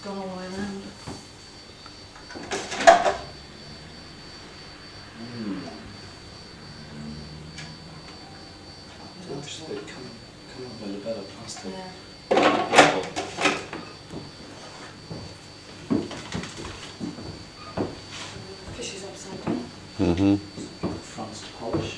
gone all the way around. Interesting. Come up with a better plastic. Yeah. Fish is upside down. Front's polish.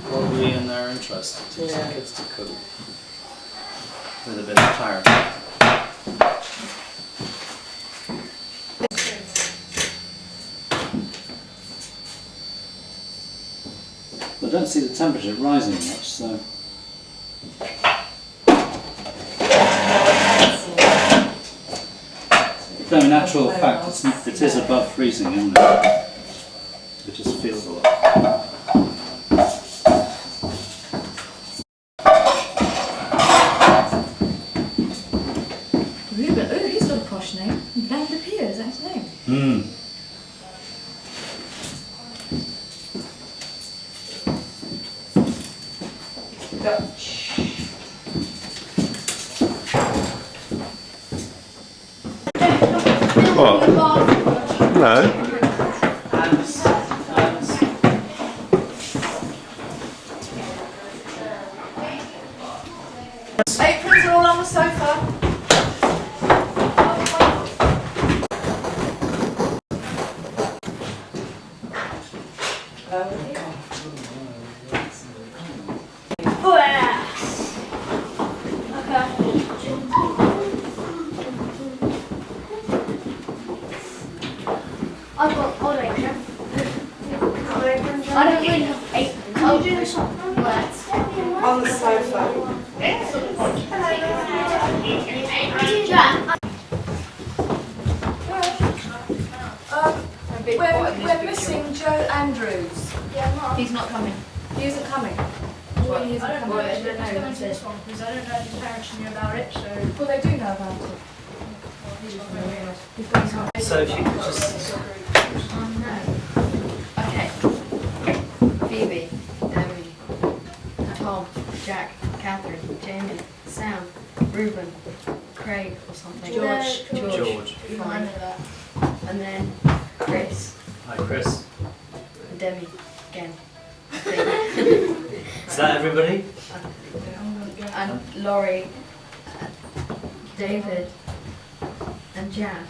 Probably in their interest to teach the kids to cook with a bit of clarity. I don't see the temperature rising much, so. Though in actual fact it is above freezing, isn't it? It just feels a lot. Ruben, oh, he's got a posh name. Van de Pier, is that his name? Dutch. What? No. Aprons are all on the sofa. I've got odd apron. I don't really have apron. Can you do this on On the sofa. We're missing Joe Andrews. He's not coming. He isn't coming. Well, he isn't coming. I don't know this one because I don't know if his parents knew about it, so... Well, they do know about it. So if you could just... Okay. Phoebe, Debbie, Tom, Jack, Catherine, Jamie, Sam, Reuben, Craig or something. George. Fine. And then Chris Hi Chris. and Debbie again. Is that everybody? And Laurie, David and Jan.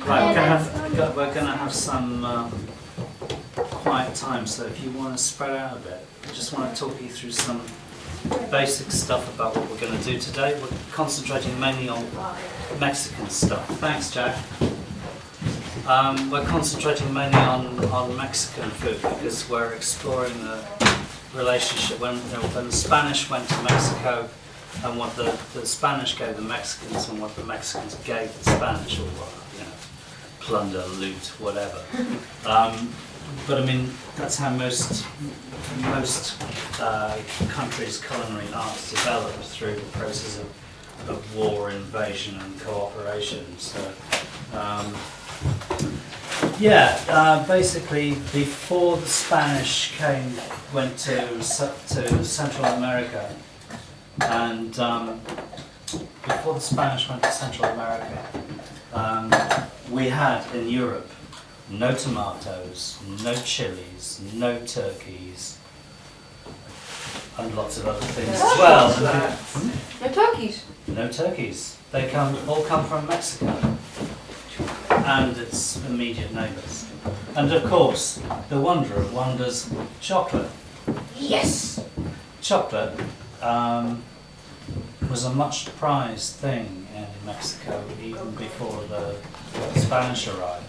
Right, we're going to have some quiet time, so if you want to spread out a bit, I just want to talk you through some basic stuff about what we're going to do today. We're concentrating mainly on Mexican stuff. Thanks, Jack. We're concentrating mainly on Mexican food because we're exploring the relationship when the Spanish went to Mexico and what the Spanish gave the Mexicans and what the Mexicans gave the Spanish, or plunder, loot, whatever. But I mean, that's how most countries' culinary arts developed, through the process of war, invasion, and cooperation. So, basically, before the Spanish went to Central America, and before the Spanish went to Central America, we had in Europe no tomatoes, no chilies, no turkeys, and lots of other things as well. No turkeys. No turkeys. They all come from Mexico and its immediate neighbours. And of course, the wonder of wonders, chocolate. Yes. Chocolate was a much prized thing in Mexico even before the Spanish arrived.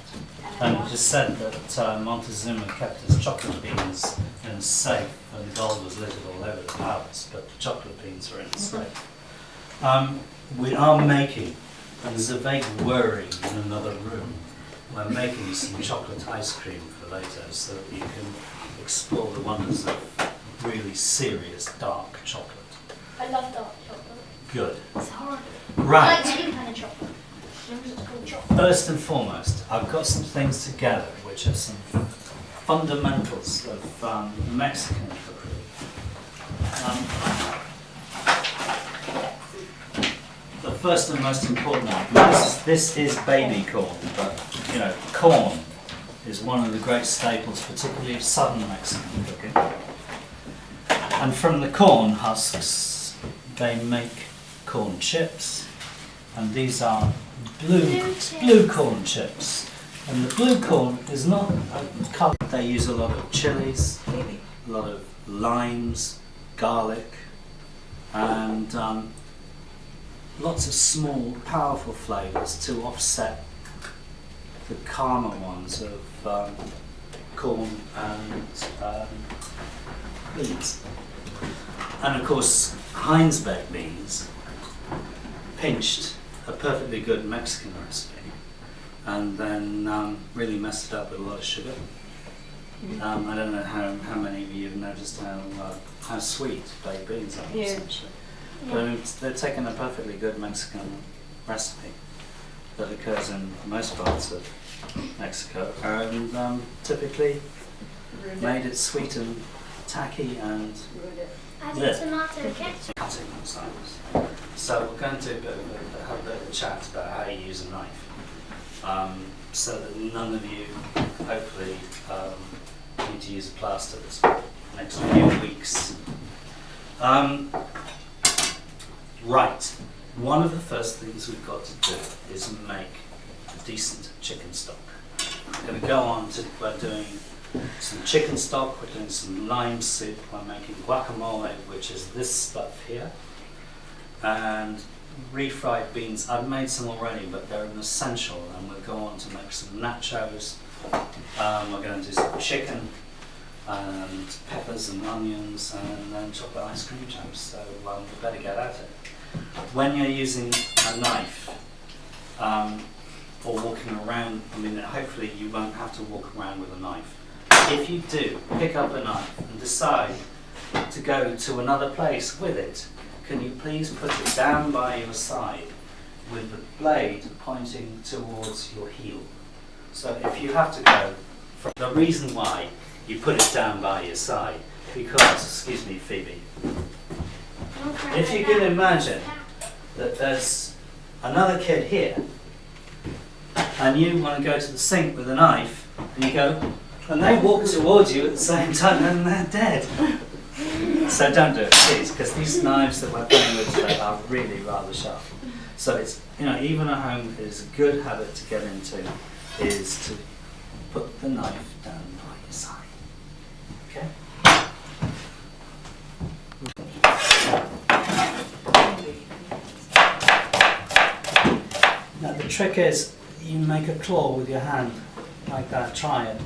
And it is said that Montezuma kept his chocolate beans in safe, and gold was littered all over the palace, but the chocolate beans were in safe. We are making And there's a vague whirring in another room. We're making some chocolate ice cream for later so that you can explore the wonders of really serious dark chocolate. I love dark chocolate. Good. It's horrible. Right. I like any kind of chocolate. As long as it's called chocolate. First and foremost, I've got some things together which are some fundamentals of Mexican cookery. The first and most important one, this is baby corn, but you know, corn is one of the great staples, particularly of southern Mexican cooking. And from the corn husks, they make corn chips, and these are blue corn chips. And the blue corn is not a colour. They use a lot of chilies, a lot of limes, garlic, and lots of small, powerful flavours to offset the calmer ones of corn and beans. And of course, Heinz baked beans pinched a perfectly good Mexican recipe and then really messed it up with a lot of sugar. I don't know how many of you have noticed how sweet baked beans are. Yeah. Essentially. But they're taking a perfectly good Mexican recipe that occurs in most parts of Mexico and typically made it sweet and tacky and Added tomato ketchup. cutting sometimes. So we're going to have a bit of a chat about how you use a knife so that none of you hopefully need to use a plaster this next few weeks. Right, one of the first things we've got to do is make a decent chicken stock. We're going to go on to, we're doing some chicken stock, we're doing some lime soup, we're making guacamole, which is this stuff here, and refried beans. I've made some already, but they're an essential, and we'll go on to make some nachos. We're going to do some chicken, and peppers and onions, and then chocolate ice cream jams, so we better get at it. When you're using a knife, or walking around, I mean, hopefully you won't have to walk around with a knife. If you do, pick up a knife and decide to go to another place with it, can you please put it down by your side with the blade pointing towards your heel? So if you have to go, the reason why you put it down by your side, because, excuse me Phoebe, if you can imagine that there's another kid here and you want to go to the sink with a knife and you go, and they walk towards you at the same time and they're dead. So don't do it, please, because these knives that we're playing with today are really rather sharp. So it's, you know, even at home, it is a good habit to get into, is to put the knife down by your side. Okay? Now the trick is, you make a claw with your hand, like that, try it.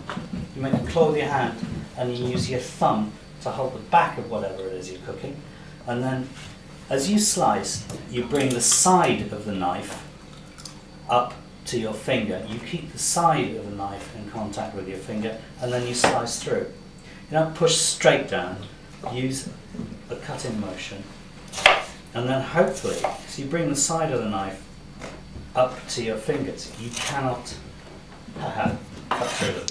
You make a claw with your hand and you use your thumb to hold the back of whatever it is you're cooking. And then as you slice, you bring the side of the knife up to your finger. You keep the side of the knife in contact with your finger and then you slice through. You don't push straight down, use a cutting motion. And then hopefully, so you bring the side of the knife up to your fingers. You cannot cut through them.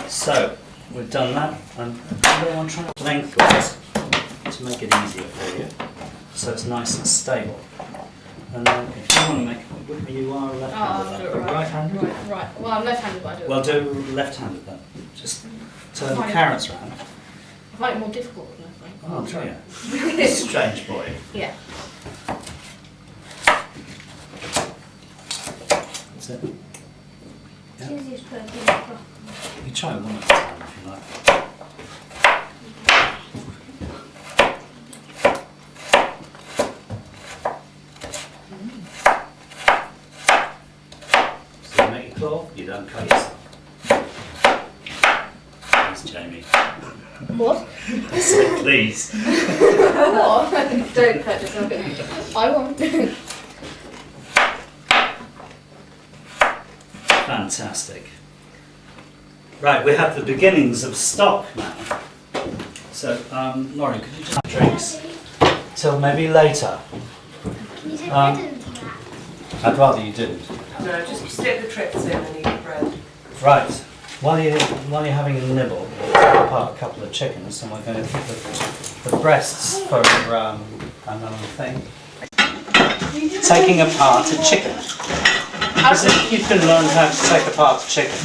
So we've done that, and I want to try lengthwise to make it easier for you, so it's nice and stable. And then if you want to make, you are left-handed, right-handed? Right. Well, I'm left-handed, but I do it. Well, do left-handed then. Just turn the carrots round. I find it more difficult than left. Oh, try it. Strange boy. Yeah. That's it. It's easiest to put a big cloth. You try one at a time if you like. So you make your claw, you don't cut yourself. Thanks, Jamie. What? I said please. What? Don't cut yourself. I won't. Fantastic. Right, we have the beginnings of stock now. So, Lauren, could you just drinks till maybe later? Can you take Um, bread into that? I'd rather you didn't. No, just stick the trips in and eat the bread. Right, while you're having a nibble, we'll take apart a couple of chickens, and we're going to keep the breasts for another thing. Taking apart a chicken. Because if you can learn how to take apart a chicken,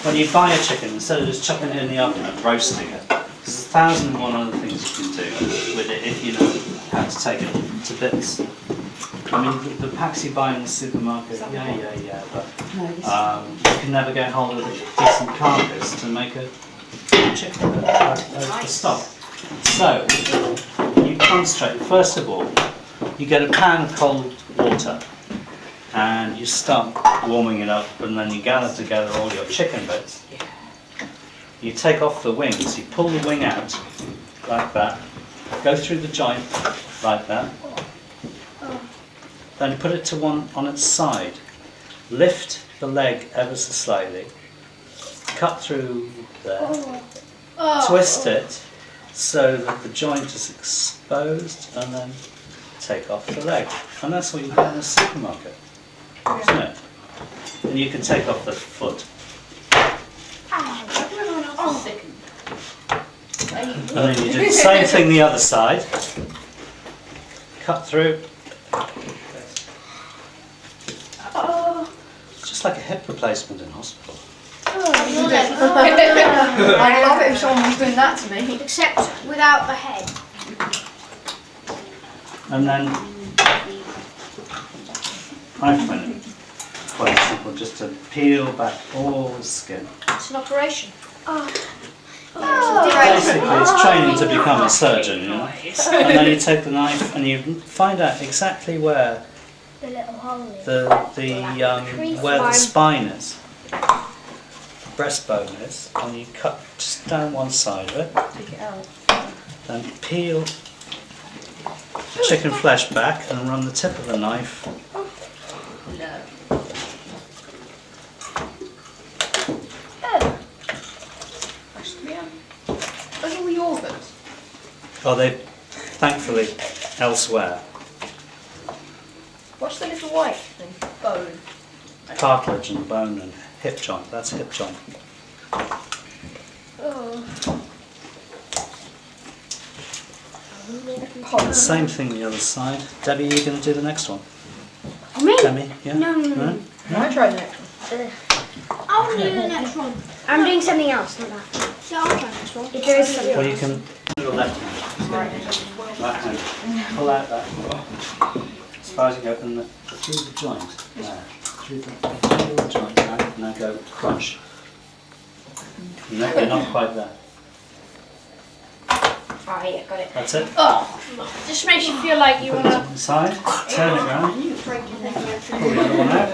when you buy a chicken, instead of just chucking it in the oven and roasting it, there's 1,001 other things you can do with it if you know how to take it to bits. I mean, the packs you buy in the supermarket, yeah, but you can never get hold of a decent carcass to make a chicken, a stock. So, you concentrate, first of all, you get a pan of cold water and you start warming it up, and then you gather together all your chicken bits. You take off the wings, you pull the wing out like that, go through the joint like that, then put it to one on its side, lift the leg ever so slightly, cut through there, twist it so that the joint is exposed, and then take off the leg. And that's what you get in the supermarket, isn't it? And you can take off the foot. And then you do the same thing the other side. Cut through. It's just like a hip replacement in hospital. I'd love it if someone was doing that to me. Except without the head. And then I find it quite simple just to peel back all the skin. It's an operation. Basically, it's training to become a surgeon, you know. And then you take the knife and you find out exactly where The little hole is. where the spine is, the breastbone is, and you cut just down one side of it. Take it out. Then peel the chicken flesh back and run the tip of the knife Where's all the organs? Oh, they thankfully elsewhere. What's the little white thing? Bone. Cartilage and bone and hip joint. That's hip joint. The same thing the other side. Debbie, are you going to do the next one? Me? Debbie, yeah? No. I tried the next one. I want to do the next one. I'm doing something else, not that. So I'll try the next one. If there is something Well, you else. can do the left hand. Right hand. Pull out that. As far as you go, and through the joint. There. Through the joint. Now go crunch. No, you're not quite there. Oh, yeah, got it. That's it. Oh, just makes you feel like you Put want it to the side. Turn it round. Pull the other one out.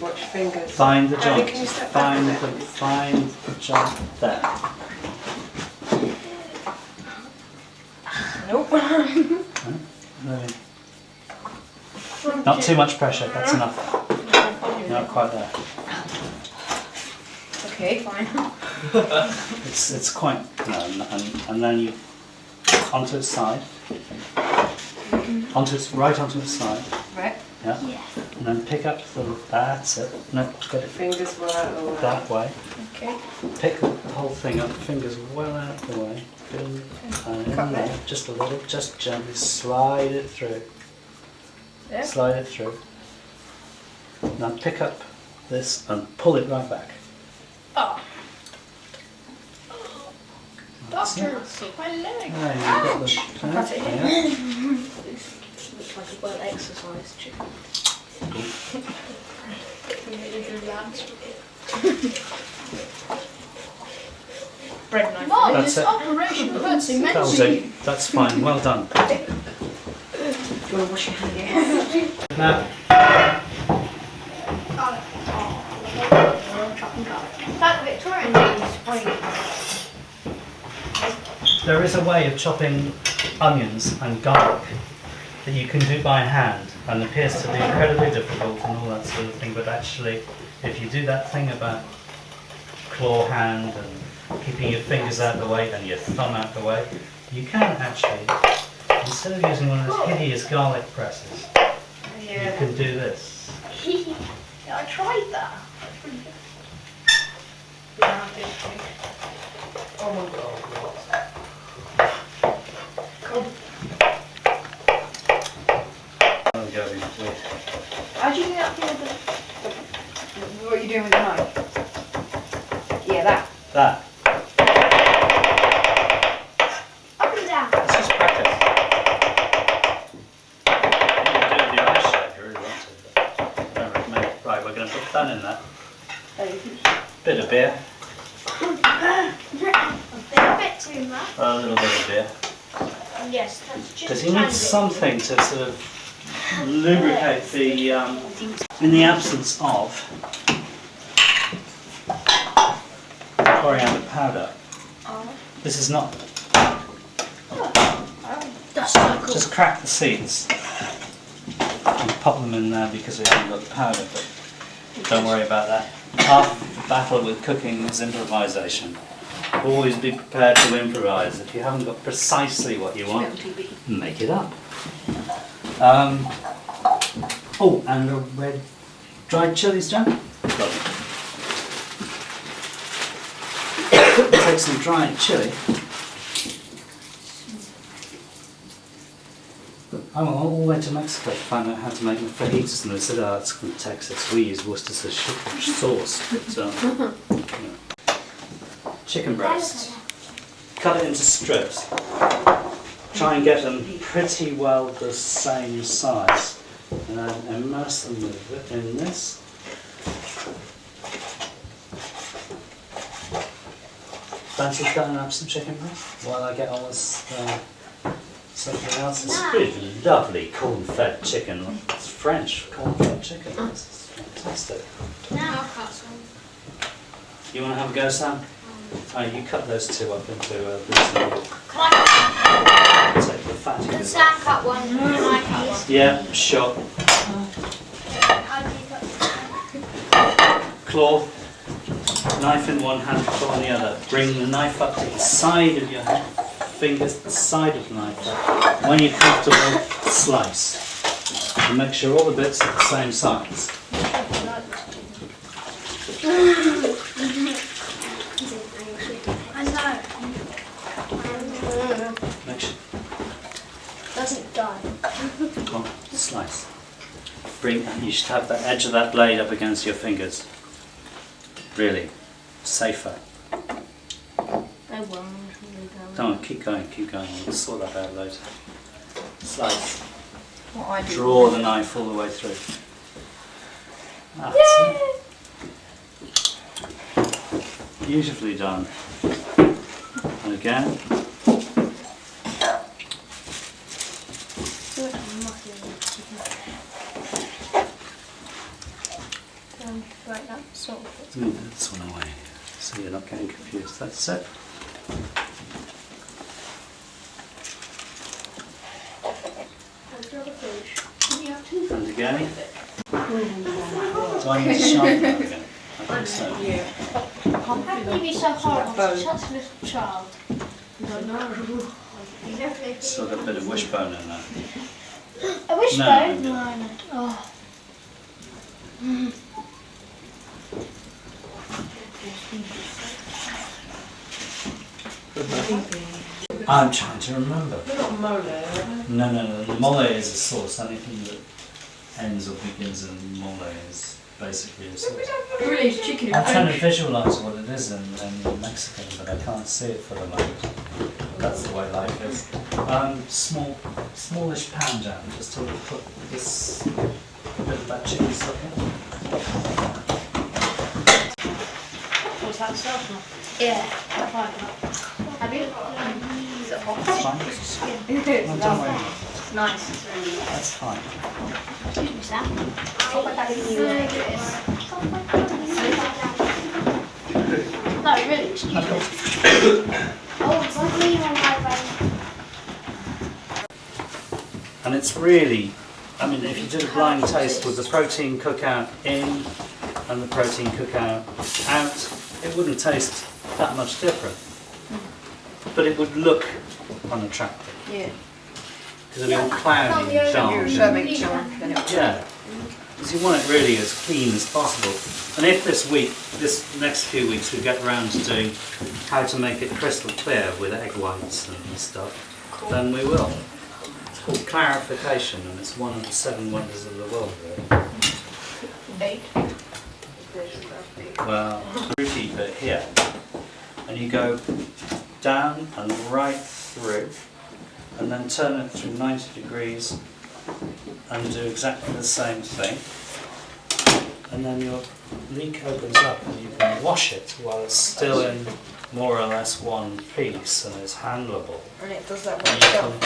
Watch your fingers. Find the Abby, joint. can you step back a bit? Find the joint there. Nope. Really. Not too much pressure. That's enough. Not quite there. Okay, fine. It's quite and then you onto its side. Onto its onto its side. Right. Yeah. And then pick up that's it. No, get it Fingers were out of the way. that way. Okay. Pick the whole thing up, fingers well out of the way. And in there, just a little, just gently slide it through. Yeah. Slide it through. Now pick up this and pull it right back. Oh. Doctor, see my leg. There, you've got the Cut it yeah. Looks like a well exercised chicken. Bread knife. Mom, That's this it. operation hurts That'll immensely. do. That's fine. Well done. Do you want to wash your hands? Now, That Victorian days, there is a way of chopping onions and garlic that you can do by hand and appears to be incredibly difficult and all that sort of thing, but actually if you do that thing about claw hand and keeping your fingers out of the way and your thumb out the way, you can actually, instead of using one of those hideous garlic presses, you can do this. Yeah, I tried that. That's pretty good. Oh my god. I'll go with it. How do you do that thing with the... What are you doing with the knife? Yeah, that. That. Up and down. Let's just practice. You can do it with your eyes shut if you really want to, but I don't recommend it. Right, we're going to put that in there. Bit of beer. A bit too much. A little bit of beer. Yes, that's just Because you need something to sort of lubricate the, in the absence of coriander powder. This is not, That's so cool. just crack the seeds and pop them in there because we haven't got the powder, but don't worry about that. Half the battle with cooking is improvisation. Always be prepared to improvise. If you haven't got precisely what you want, make it up. Oh, and a red dried chilies, John? Lovely. Take some dried chili. I went all the way to Mexico to find out how to make fajitas, and they said, oh, it's from Texas. We use Worcestershire sauce. But, chicken breast. Cut it into strips. Try and get them pretty well the same size. And then immerse them in this. Fancy cutting up some chicken breast while I get on with something else? It's really lovely corn-fed chicken. It's French corn-fed chicken. This is fantastic. Now I'll cut some. You want to have a go, Sam? Oh, you cut those two up into reasonable. Can I cut Take the fatty one? Can bit Sam off. cut one? Can I cut one? Yeah, sure. How do you cut Claw. Knife in one hand, claw in the other. Bring the knife up to the side of your hand. Fingers to the side of the knife up. When you're comfortable, slice. And make sure all the bits are the same size. I know. Make sure. Doesn't die. Come on, slice. You should have the edge of that blade up against your fingers. Really. Safer. They won't. Come on, keep going, keep going. We'll sort that out later. Slice. What I do. Draw the knife all the way through. That's it. Beautifully done. And again. Right now, sort of. Move this one away so you're not getting confused. That's it. And again. Do I need to sharpen that again? I think so. How can you be so horrible to such a little child? I don't know. Still got a bit of wishbone in there. A wishbone? No. Oh. I'm trying to remember. They're not mole. No. The mole is a sauce. Anything that ends or begins in mole is basically a sauce. Really, it's chicken I'm and trying to French. visualise what it is in Mexican, but I can't see it for the moment. That's the way life is. Smallish pan jam, just to put this bit of that chicken stuff in. What's that stuff? Yeah. Have you? Is it hot? That's fine. No, don't worry. Nice. That's fine. Excuse me, Sam. No, really, excuse me. Oh, it's like lean on my brain. And it's really, I mean, if you did a blind taste with the protein cookout in and the protein cookout out, it wouldn't taste that much different. But it would look unattractive. Yeah. Because it'd be all cloudy and dark. You're serving children, then it Yeah. Because you want it really as clean as possible. And if this next few weeks we get around to doing how to make it crystal clear with egg whites and stuff, then we will. It's called clarification, and it's one of the 7 wonders of the world, really. 8. Well, fruity bit here. And you go down and right through, and then turn it through 90 degrees and do exactly the same thing. And then your leek opens up and you can wash it while it's still in more or less one piece and is handleable. And it does that And one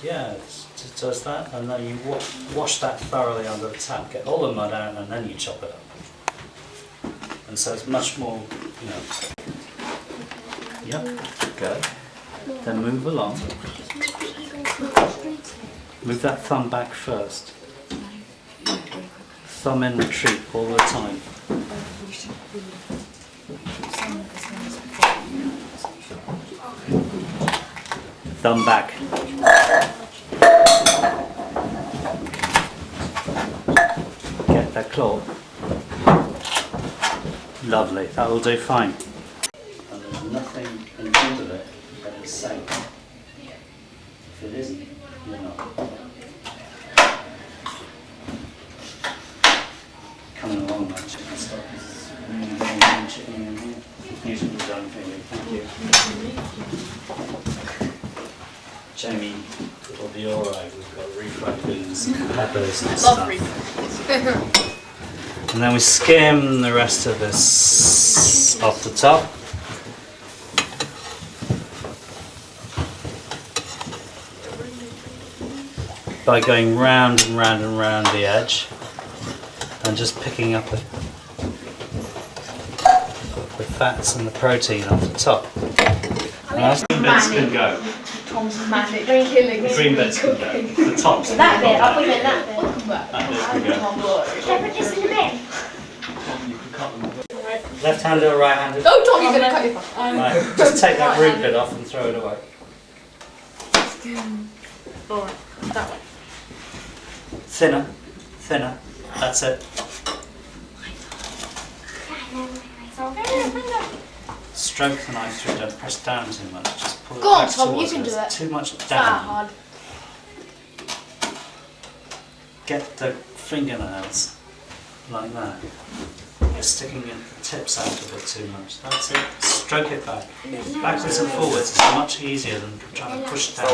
yeah, it does that, and then you wash that thoroughly under the tap, get all the mud out, and then you chop it up. And so it's much more, you know. Yep, go. Then move along. Move that thumb back first. Thumb in retreat all the time. Thumb back. Get that claw. Lovely, that will do fine. And there's nothing in front of it that is safe. If it isn't, you're not. Coming along like chicken stock. Really chicken in here. Beautifully done for you, thank you. Jamie, it'll be alright, we've got refried beans and peppers and stuff. And then we skim the rest of this off the top. By going round and round and round the edge and just picking up the fats and the protein off the top. Now, green bits can go. Tom's magic killing. The green bits can go. The tops can That go. bit, I'll put it in that bit. That bit can go. Should I put this in the bin? Left-handed or right-handed? Oh, Tom, you're going to cut your phone. Right. Just take that root bit off and throw it away. Alright, that way. Thinner, thinner. That's it. Stroke the knife through, don't press down too much, just pull it Go on, back Tom, you towards can it. do it. Too much That down. hard. Get the fingernails like that. You're sticking the tips out a bit too much. That's it. Stroke it back. Backwards and forwards is much easier than trying to push down.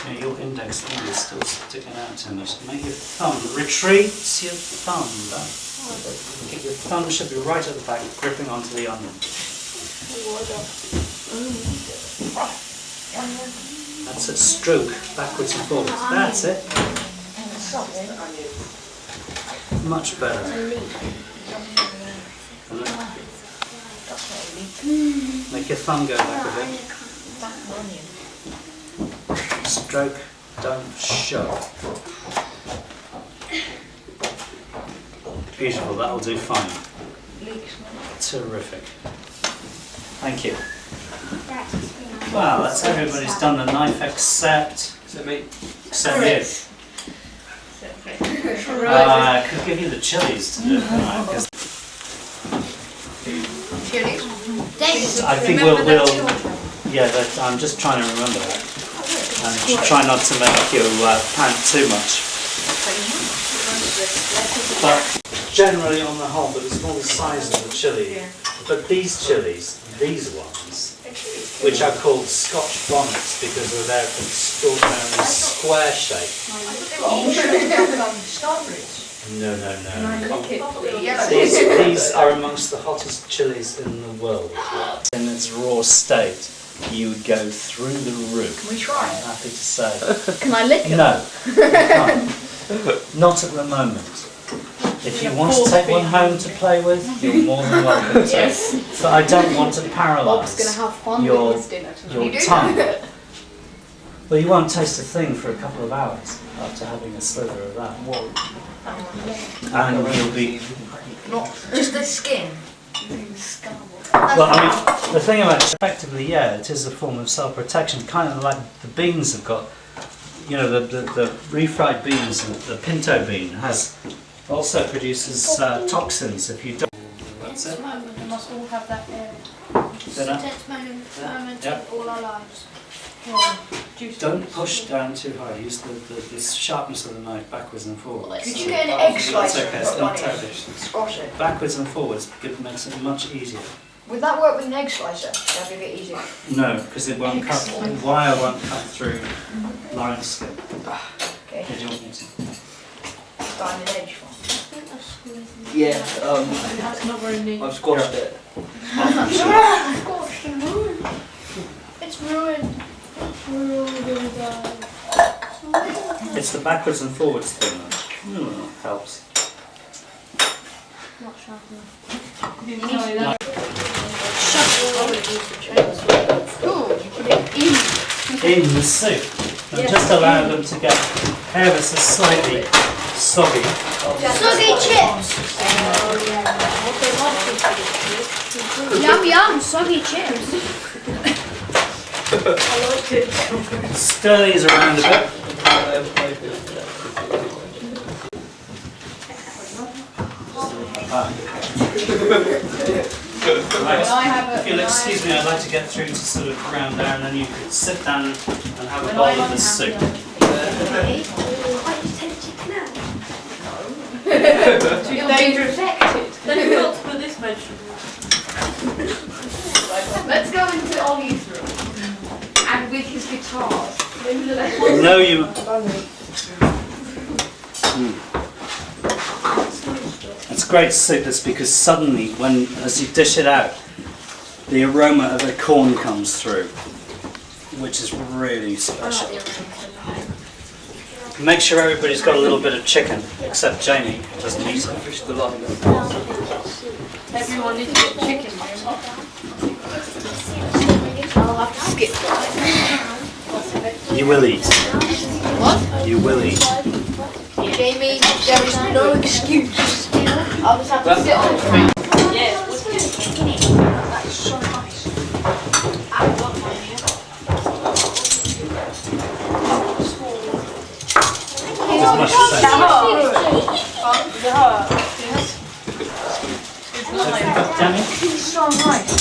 Yeah, your index finger is still sticking out too much. Make your thumb, retreat your thumb back. Your thumb should be right at the back, gripping onto the onion. That's it, stroke, backwards and forwards. That's it. Much better. Make your thumb go back a bit. Stroke, don't shove. Beautiful, that'll do fine. Terrific. Thank you. Well, that's everybody's done the knife except me. Except you. I could give you the chilies to do it, right? 'Cause I think we'll yeah, I'm just trying to remember that. And try not to make you pant too much. But generally on the whole, but it's more the size of the chilli. But these chilies, these ones, which are called Scotch bonnets because of their extraordinary square shape. No. These are amongst the hottest chilies in the world. In its raw state, you would go through the roof. Can we try? I'm happy to say. Can I lick it? No, you can't. Not at the moment. If you want to take one home to play with, you're more than welcome to. Yes. But I don't want to Bob's paralyse gonna have fun your, with his dinner tonight. your tongue. Well, you won't taste a thing for a couple of hours after having a slither of that. And you'll be... Just the skin. Well, I mean, the thing about it, effectively, yeah, it is a form of self-protection, kind of like the beans have got, you know, the refried beans, the pinto bean also produces toxins if you don't. That's it. moment, we must all have that area. Dinner. Tense moment Yep. of all our lives. Don't push down too hard. Use the sharpness of the knife backwards and forwards. Could you get an egg slicer? That's okay, it's and not put on it? terrible. Squash it. Backwards and forwards makes it much easier. Would that work with an egg slicer? That'd be a bit easier. No, because it won't cut, the wire won't cut through Lauren's skin. Okay. Did you want me to? Diamond edge one. Yeah, That's not very neat. I've squashed it. It's ruined. It's the backwards and forwards thing that helps. Not sharp enough. In the soup. And just allow them to get ever so slightly soggy. Soggy chips. Yum yum, soggy chips. Stir these around a bit. Right. If you'll excuse me, I'd like to get through to sort of ground down, and then you could sit down and have a bowl of this soup. Too dangerous. Then you've got to put this vegetable. Let's go into Ollie's room. And with his guitars. No, you. It's great soup. That's because suddenly, as you dish it out, the aroma of the corn comes through, which is really special. Make sure everybody's got a little bit of chicken, except Jamie doesn't eat it. Everyone needs to get chicken, remember? I'll have to skip that. You will eat. What? You will eat. Jamie, there is no excuse. I'll just have to sit on the ground. As much as Danny? It's so nice.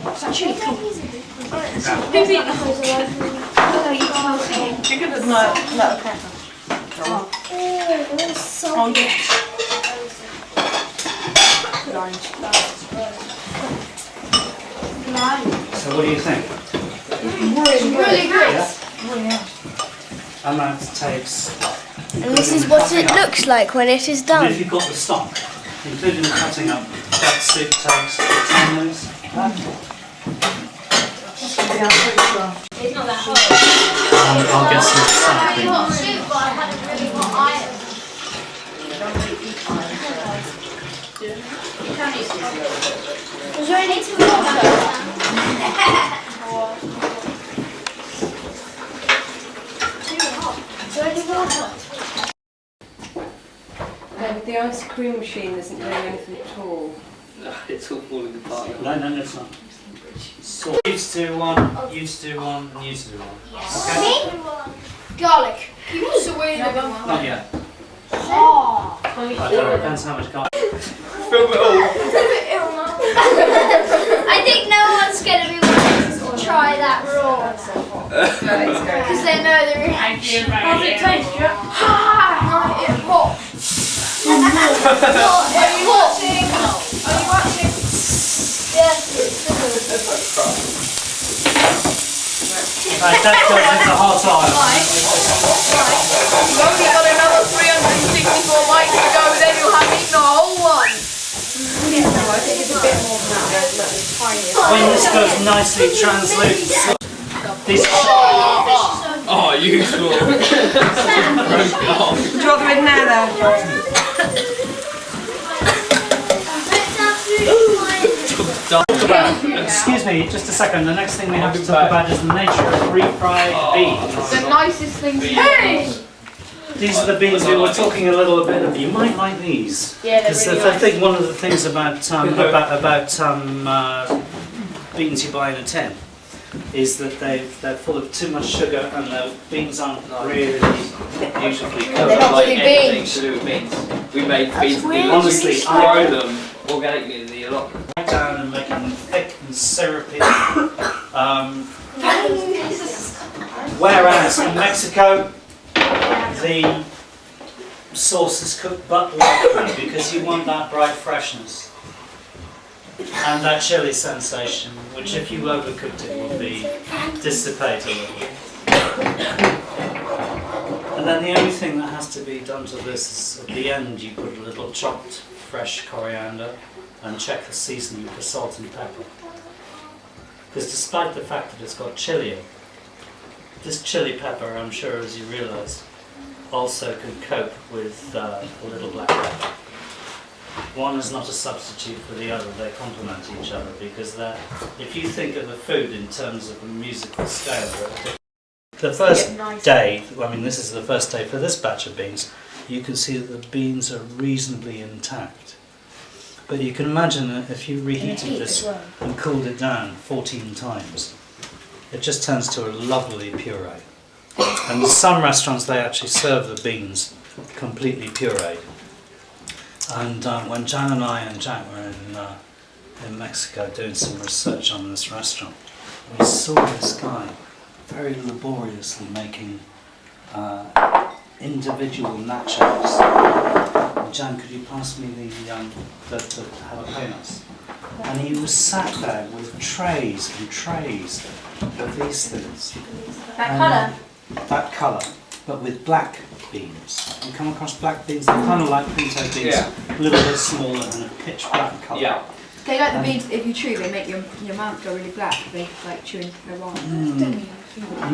It's actually cool. Chicken is not okay. Oh, yeah. So what do you think? Really good. And that takes... And this is what it looks like when it is And done. if you've got the stock, including the cutting up, that soup takes 10 minutes. It's not that hot. I'll get some Really hot something. soup, but I had a really hot iron. You can eat it. Is there any With the ice cream machine isn't doing anything at all. It's all falling apart. No, it's not. So you to do one, you to do one, and you to do one. Okay? Garlic. He wants to win everyone. Not yet. Oh. I don't know, depends how much garlic. Film it all. I think no one's going to be wanting to try that raw. Because they know the reaction. How's it taste, Joe? It's hot. Are you watching? Are you watching? Yes. Right, that goes into hot oil. You've only got another 364 bites to go, then you'll have eaten the whole one. When this goes nicely translucent, these Oh, useful. Do you want them in now though? Excuse me, just a second. The next thing we have to talk about is the nature of refried beans. The nicest thing to do. These are the beans we were talking a little bit of. You might like these. Yeah, they're Because really I nice. think one of the things about beans you buy in a tin is that they're full of too much sugar and the beans aren't really beautifully They're cooked. not Like really anything beans. to do with beans. We made beans weird. Honestly, grow them organically in the lot. Down and making them thick and syrupy. Whereas in Mexico, the sauce is cooked but lightly because you want that bright freshness and that chili sensation, which if you overcooked it will be dissipate a little. And then the only thing that has to be done to this is at the end you put a little chopped fresh coriander and check the seasoning for salt and pepper. Because despite the fact that it's got chili in it, this chili pepper, I'm sure as you realise, also can cope with a little black pepper. One is not a substitute for the other, they complement each other because if you think of the food in terms of a musical scale, the first day, I mean this is the first day for this batch of beans, you can see that the beans are reasonably intact. But you can imagine that if you reheated this and cooled it down 14 times, it just turns to a lovely puree. And in some restaurants they actually serve the beans completely pureed. And when Jan and I and Jack were in Mexico doing some research on this restaurant, we saw this guy very laboriously making individual nachos. Jan, could you pass me the jalapenos? And he was sat there with trays and trays of these things. That colour? That colour, but with black beans. You come across black beans, they're kind of like pinto beans, Yeah. a little bit smaller and a pitch black colour. Yeah. They like the beans, if you chew, they make your mouth go really black. They like chew into their wine.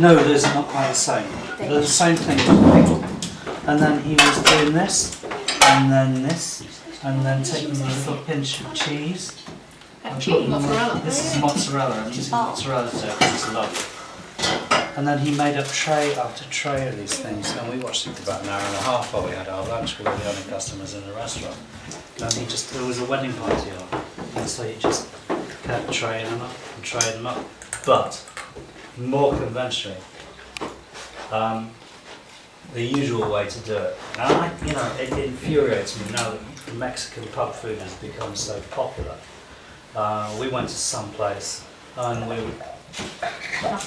No, those are not quite the same. They're the same thing with pickle. And then he was doing this, and then this, and then taking a little pinch of cheese. Mozzarella. This is mozzarella, I'm using mozzarella today because it's lovely. And then he made up tray after tray of these things, and we watched it for about an hour and a half while we had our lunch. We were the only customers in the restaurant. And there was a wedding party on, and so he just kept traying them up and traying them up. But, more conventionally, the usual way to do it. Now, it infuriates me now that Mexican pub food has become so popular. We went to some place and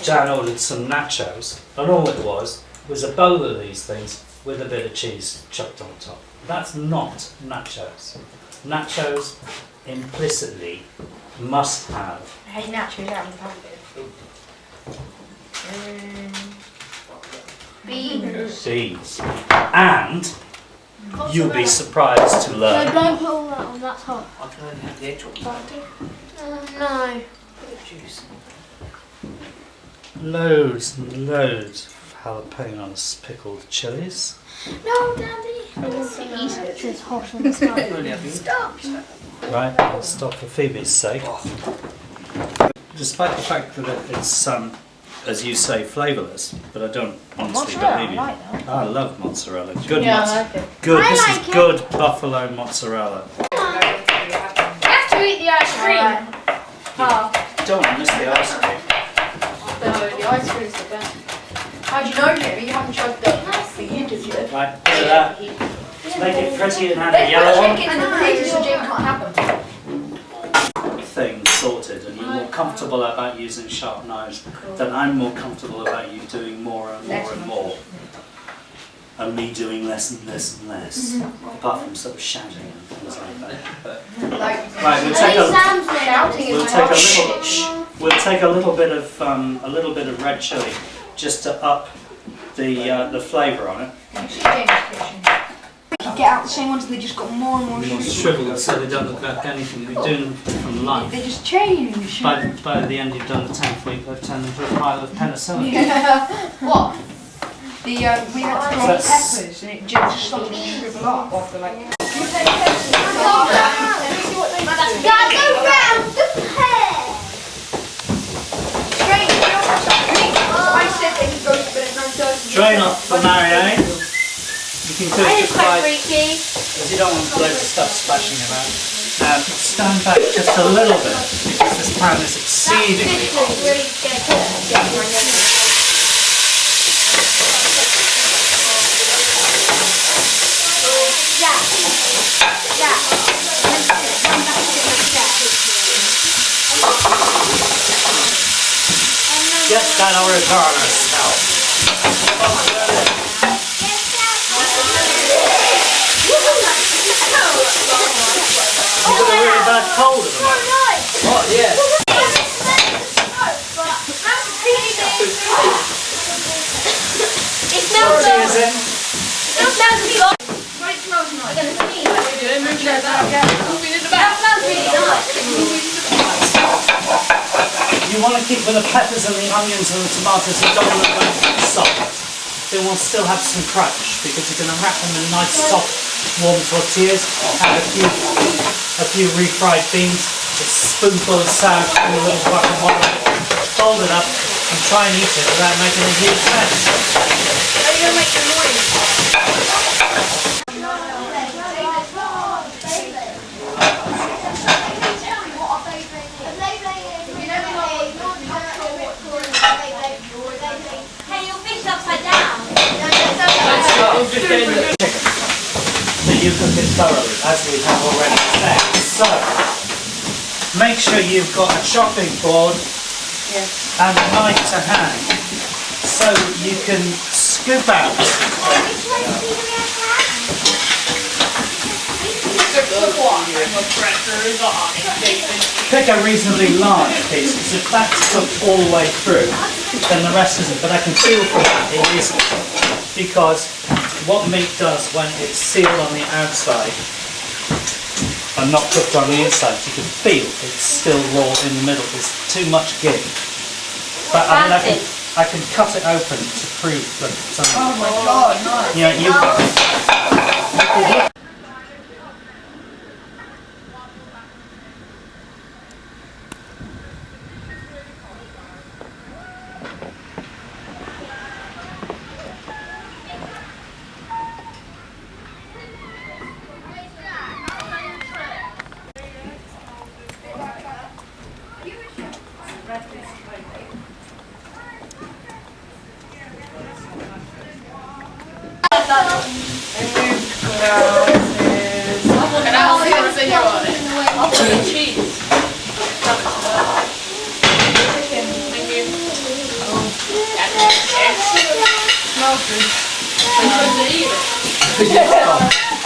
Jan ordered some nachos, and all it was a bowl of these things with a bit of cheese chucked on top. That's not nachos. Nachos implicitly must have I hate nachos out of the packet. beans. And you'll be surprised to So learn. don't put all that on, that's hot. I can only have the edge one. No. Loads and loads of jalapenos pickled chilies. No, Daddy. It's hot on the side. Stop. Right, I'll stop for Phoebe's sake. Despite the fact that it's, as you say, flavourless, but I don't honestly believe you. I love mozzarella. Good mozzarella. Good. I This like is it. good buffalo mozzarella. You have to eat the ice cream. Oh. Don't want to miss the ice cream. The ice cream's the best. How do you know, Jamie? You haven't tried the you yet. Right, look at that. Make it pretty and have a They put yellow one. chicken in the freezer so Jamie can't have them. Thing sorted, and you're more comfortable about using sharp knives, then I'm more comfortable about you doing more and more and more, and me doing less and less and less, apart from sort of shouting and things like that. Right, we'll take a little bit of red chili just to up the flavour on it. Get out the same ones, they just got more and more More sugar. shriveled so they don't look like anything. You're doing them from life. They just change. By the end you've done the 10th week, they've turned into a pile of penicillin. What? we had to grow peppers and it just started to shrivel up after like. Gotta go round the pear. I said that he goes to bed at 9:30. Drain off for Marianne. You can do it just Quite by, freaky. because you don't want loads of stuff splashing about. Stand back just a little bit, because this pan is exceedingly hot. Really good. Get that oregano smell. You've got a really bad cold at the moment. Oh, yeah. It smells She is in. It smells good. It smells nice. That smells really nice. You want to keep with the peppers and the onions and the tomatoes, you don't want to go soft. They will still have some crunch because you're going to wrap them in nice soft warm tortillas, add a few refried beans, a spoonful of sour cream, a little guacamole, fold it up and try and eat it without making a huge mess. Are you gonna make the noise? Hey, your fish upside down. Then you cook it thoroughly, as we have already said. So, make sure you've got a chopping board and a knife to hand, so you can scoop out. Pick a reasonably large piece, because if that's cooked all the way through, then the rest isn't. But I can feel for that it isn't, because what meat does when it's sealed on the outside and not cooked on the inside, you can feel it's still raw in the middle. There's too much give. But I mean, I can cut it open to prove that something. Oh my god, nice. Yeah, you.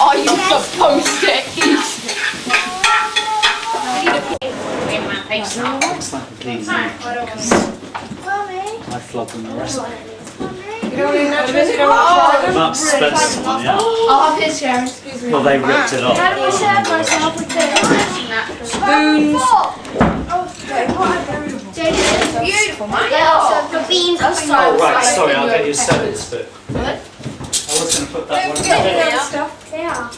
Are you supposed to eat? Looks like a clean meal, because I flogged them the rest of it. Mark's Spencer one, yeah. I'll have his share, excuse me. Well, they ripped it off. How do I serve myself with Spoons. Beautiful, they also the beans are so Oh, right, sorry, I'll get you a serving spoon. I was going to put that one in there. They are.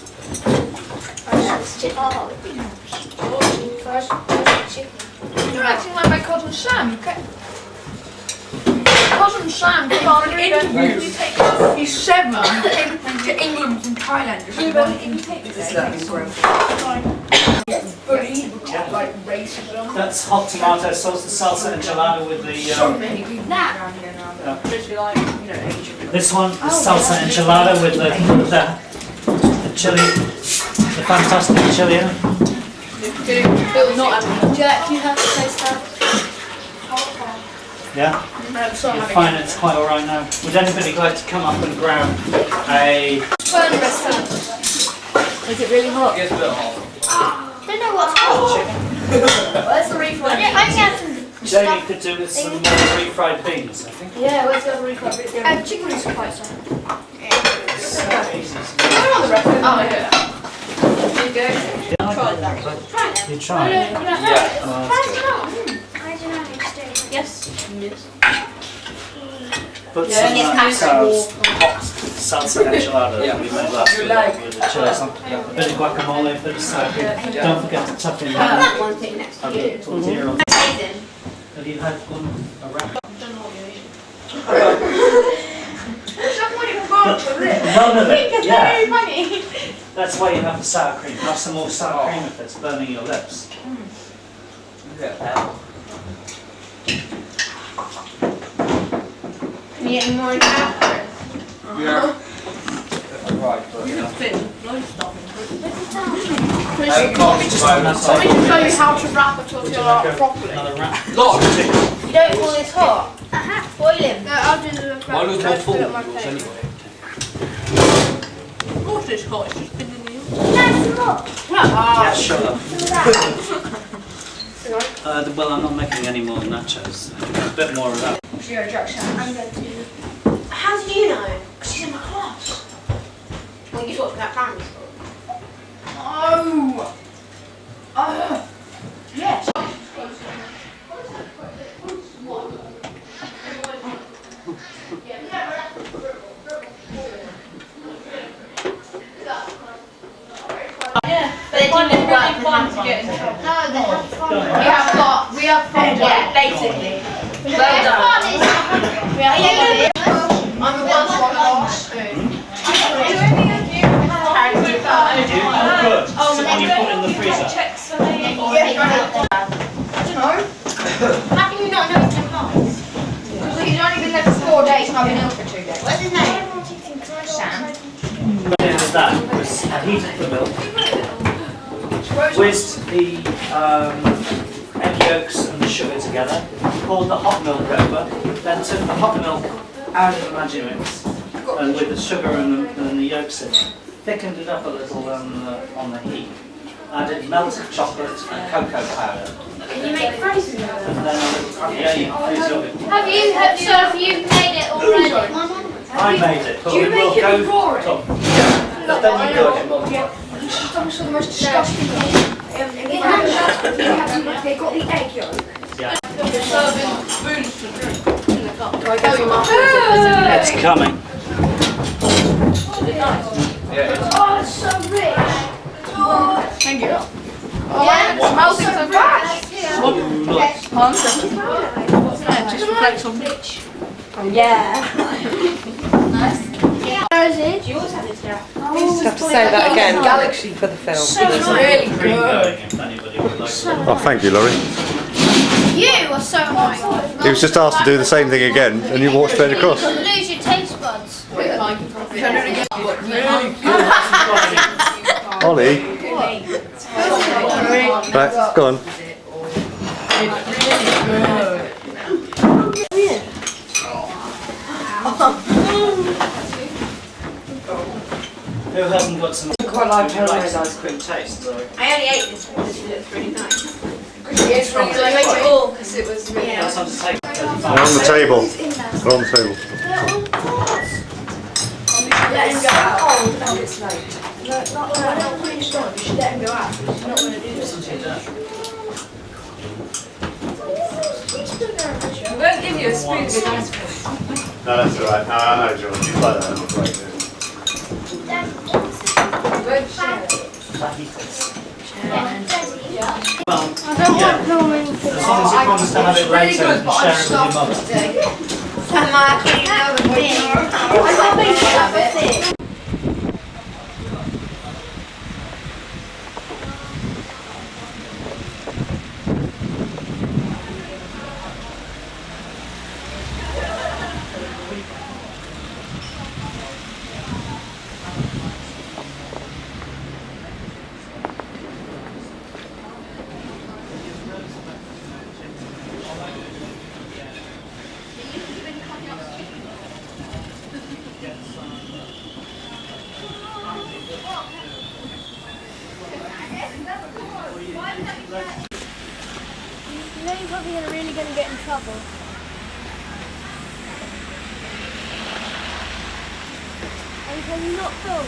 You're acting like my cousin Sam. Cousin Sam came for an interview. He's 7. He came to England from Thailand. Just one interview. But he like racism. That's hot tomato sauce, the salsa enchilada with So the... many people That. around here now. Especially like, you know, Asian. This one, the salsa enchilada with the chili, the fantastic chili. Not having. Do you have to taste that? Yeah? No, so You find it's quite alright now. Would anybody like to come up and grab a... Is it really hot? Gets a bit hot. I don't know what's hot. chicken? Where's the refried? Yeah, I can get Jamie could do with some more refried beans, I think. Yeah, where's the other refried? Chicken is quite soft. So easy. Oh, yeah. There you go. Yeah, Try that. you try it. Yeah. I don't know how to do it. Yes. Yes. put Yeah, some yes, hot salsa enchilada that we made last week with the chilies on. A bit of guacamole, a bit of sour cream. Don't forget to tuck in That one thing next to you. tortilla on. Amazing. Have you had one a wrap? No, yeah. Funny. That's why you have the sour cream. Have some more sour cream if it's burning your lips. Can you get any more in after? Yeah. Right, but You can fit loads of stuff in. Let me show you how to wrap a tortilla properly. Another wrap. Lot. You don't call this hot. Boil him. No, I'll do the Mine was more full fill than up my yours plate. anyway. Of course it's hot, it's just been in the oven. Yeah, shut up. Well, I'm not making any more nachos. A bit more of that. I'm going to. How did you know? Because she's in my class. Well, you taught me that primary school. Oh! Yes. Yeah, but they didn't work for fun to get into trouble. No, they have fun. We have fun, yeah, basically. Well done. We have fun. I'm the worst one on spoon. Good. So when you put it in the freezer. I don't know. How can you not know it's 10 months? Because he's only been there for 4 days and I've been ill for 2 days. What's his name? Sam. What I did with that was I heated the milk, whisked the egg yolks and the sugar together, poured the hot milk over, then took the hot milk out of the Magimix and with the sugar and the yolks in it, thickened it up a little on the heat, added melted chocolate and cocoa powder. Can you make frozen with And then yeah, you can freeze it. Have you made it already? I made it, but Do you we will make it go. with raw egg? Yeah, but then you cook it. Yeah. She's done some of the most disgusting things. They got the egg yolk. Yeah. They're serving spoons to drink in the cup. I tell you, Mum. It's coming. Yeah. Oh, it's so rich. Thank you. Yeah, It smells so bad. Just reflects on rich. Yeah. Where is it? Do you always have this there? Just have to say that again. Galaxy for the film. It's really Green good. going if anybody would like to. Oh, thank you, Laurie. You are so high. He was just asked to do the same thing again, and you walked straight across. Lose your taste buds. Ollie. Right, go on. Who hasn't got some Quite like homemade ice cream. taste? I only ate this because it looks really nice. It's really good. I made it all because it was really That's nice. on to take. They're on the table. They're on the table. Let him go out. Oh, no, it's late. Not really strong. You should let him go out. He's not going to do this. We won't give you a spoon with ice cream. No, that's all right. No, I know, George. You like that. That's right. We won't share it. Well, yeah. As long as you promise to have it later and share it with your mother. I got a piece of it. You know you're probably really going to get in trouble. And can you not film?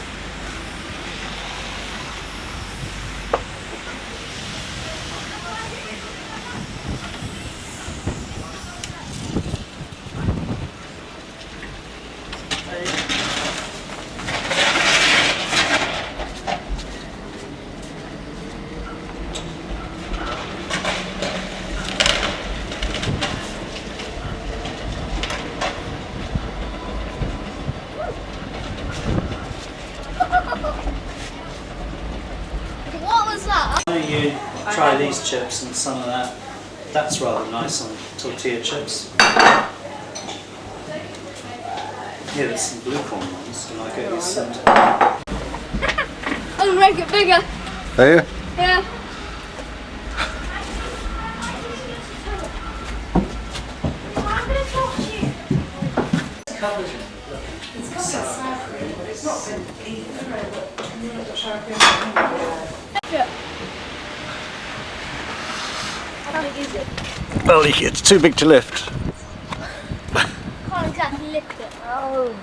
try these chips and some of that. That's rather nice on tortilla chips. Yeah, there's some blue corn ones. Can I get you some? I'll make it bigger. Are you? Yeah. How big is it? Well, it's too big to lift. Can't exactly lift it. Oh.